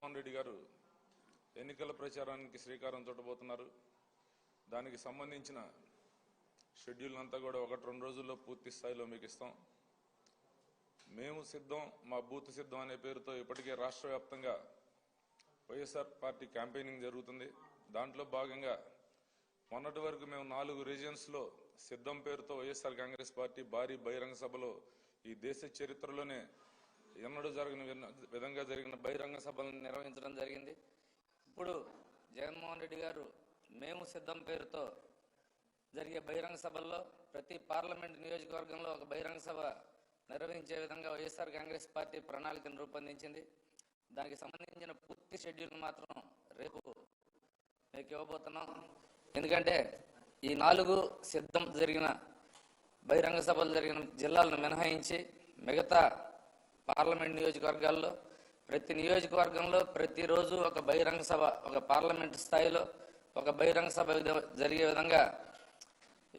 జగన్మోహన్ రెడ్డి గారు ఎన్నికల ప్రచారానికి శ్రీకారం చుట్టబోతున్నారు. దానికి సంబంధించిన షెడ్యూల్ అంతా కూడా 1-2 రోజుల్లో పూర్తి స్థాయిలో మీకు ఇస్తాం. మేము సిద్ధం, మా బూత్ సిద్ధం అనే పేరుతో ఇప్పటికే రాష్ట్ర వ్యాప్తంగా వైఎస్ఆర్ పార్టీ క్యాంపెయినింగ్ జరుగుతుంది. దాంట్లో భాగంగా మొన్నటి వరకు మేము 4 రీజియన్స్లో సిద్ధం పేరుతో వైఎస్ఆర్ కాంగ్రెస్ పార్టీ భారీ బహిరంగ సభలో ఈ దేశ చరిత్రలోనే ఎన్నడూ జరగని విధంగా జరిగిన బహిరంగ సభలను నిర్వహించడం జరిగింది. ఇప్పుడు జగన్మోహన్ రెడ్డి గారు మేము సిద్ధం పేరుతో జరిగే బహిరంగ సభల్లో ప్రతి పార్లమెంట్ నియోజకవర్గంలో ఒక బహిరంగ సభ నిర్వహించే విధంగా వైఎస్ఆర్ కాంగ్రెస్ పార్టీ ప్రణాళికను రూపొందించింది. దానికి సంబంధించిన పూర్తి షెడ్యూల్ మాత్రం రేపు మీకు ఇవ్వబోతున్నాం. ఎందుకంటే ఈ 4 సిద్ధం జరిగిన బహిరంగ సభలు జరిగిన జిల్లాలను మినహాయించి మిగతా పార్లమెంట్ నియోజకవర్గాల్లో ప్రతి నియోజకవర్గంలో ప్రతిరోజు ఒక బహిరంగ సభ, ఒక పార్లమెంట్ స్థాయిలో ఒక బహిరంగ సభ జరిగే విధంగా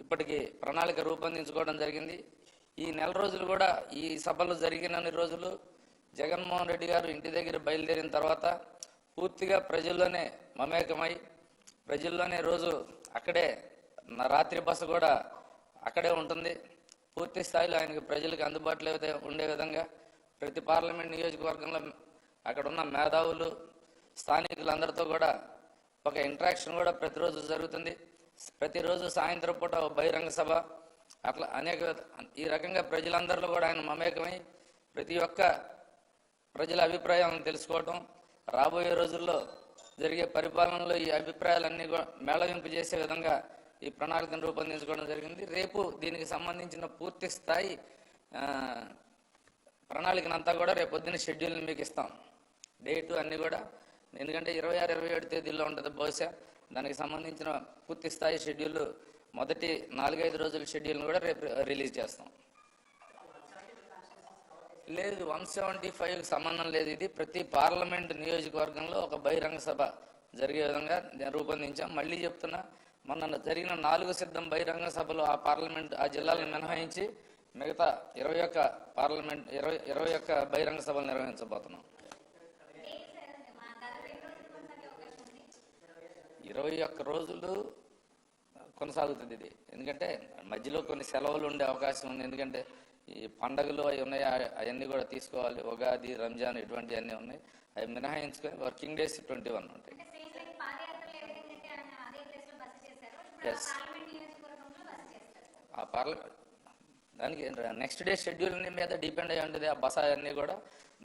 ఇప్పటికీ ప్రణాళిక రూపొందించుకోవడం జరిగింది. ఈ నెల రోజులు కూడా ఈ సభలు జరిగినన్ని రోజులు జగన్మోహన్ రెడ్డి గారు ఇంటి దగ్గర బయలుదేరిన తర్వాత పూర్తిగా ప్రజల్లోనే మమేకమై ప్రజల్లోనే రోజు అక్కడే రాత్రి బస కూడా అక్కడే ఉంటుంది. పూర్తి స్థాయిలో ఆయనకి ప్రజలకు అందుబాటులో ఉండే విధంగా ప్రతి పార్లమెంట్ నియోజకవర్గంలో అక్కడ ఉన్న మేధావులు స్థానికులందరితో కూడా ఒక ఇంటరాక్షన్ కూడా ప్రతిరోజు జరుగుతుంది. ప్రతిరోజు సాయంత్రం పూట బహిరంగ సభ, అట్లా అనేక ఈ రకంగా ప్రజలందరిలో కూడా ఆయన మమేకమై ప్రతి ఒక్క ప్రజల అభిప్రాయాలను తెలుసుకోవటం, రాబోయే రోజుల్లో జరిగే పరిపాలనలో ఈ అభిప్రాయాలన్నీ మేళవింపు చేసే విధంగా ఈ ప్రణాళికను రూపొందించుకోవడం జరిగింది. రేపు దీనికి సంబంధించిన పూర్తి స్థాయి ప్రణాళికనంతా కూడా రేపు పొద్దున్న షెడ్యూల్ని మీకు ఇస్తాం. డేటు అన్నీ కూడా, ఎందుకంటే 26-27 తేదీల్లో ఉంటుంది బహుశా. దానికి సంబంధించిన పూర్తి స్థాయి షెడ్యూల్ మొదటి 4-5 రోజుల షెడ్యూల్ని కూడా రేపు రిలీజ్ చేస్తాం. లేదు, 175కి సంబంధం లేదు. ఇది ప్రతి పార్లమెంట్ నియోజకవర్గంలో ఒక బహిరంగ సభ జరిగే విధంగా రూపొందించాం. మళ్ళీ చెప్తున్నా, మొన్న జరిగిన 4 సిద్ధం బహిరంగ సభలు ఆ జిల్లాలను మినహాయించి మిగతా 21 పార్లమెంట్ 21 బహిరంగ సభలు నిర్వహించబోతున్నాం. 21 రోజులు కొనసాగుతుంది ఇది. ఎందుకంటే మధ్యలో కొన్ని సెలవులు ఉండే అవకాశం ఉంది. ఎందుకంటే ఈ పండుగలు అవి ఉన్నాయి, అవన్నీ కూడా తీసుకోవాలి. ఉగాది, రంజాన్ ఇటువంటివన్నీ ఉన్నాయి. అవి మినహాయించుకొని వర్కింగ్ డేస్ 21 ఉంటాయి. ఎస్, ఆ దానికి నెక్స్ట్ డే షెడ్యూల్ మీద డిపెండ్ అయ్యి ఉంటుంది. ఆ బస అన్నీ కూడా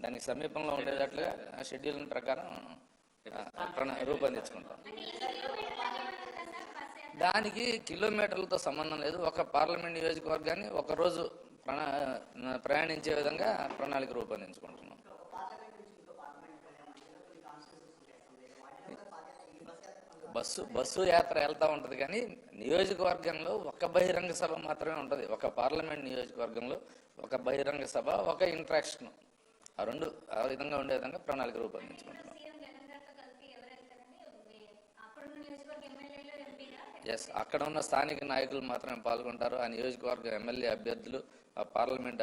దానికి సమీపంలో ఉండేటట్లుగా ఆ షెడ్యూల్ ప్రకారం రూపొందించుకుంటాం. దానికి కిలోమీటర్లతో సంబంధం లేదు. ఒక పార్లమెంట్ నియోజకవర్గాన్ని ఒకరోజు ప్రయాణించే విధంగా ప్రణాళిక రూపొందించుకుంటున్నాం. బస్సు యాత్ర వెళ్తూ ఉంటుంది, కానీ నియోజకవర్గంలో ఒక బహిరంగ సభ మాత్రమే ఉంటుంది. ఒక పార్లమెంట్ నియోజకవర్గంలో ఒక బహిరంగ సభ, ఒక ఇంటరాక్షన్, ఆ విధంగా ఉండే విధంగా ప్రణాళిక రూపొందించుకుంటున్నాం. ఎస్, అక్కడ ఉన్న స్థానిక నాయకులు మాత్రమే పాల్గొంటారు. ఆ నియోజకవర్గ ఎమ్మెల్యే అభ్యర్థులు, ఆ పార్లమెంట్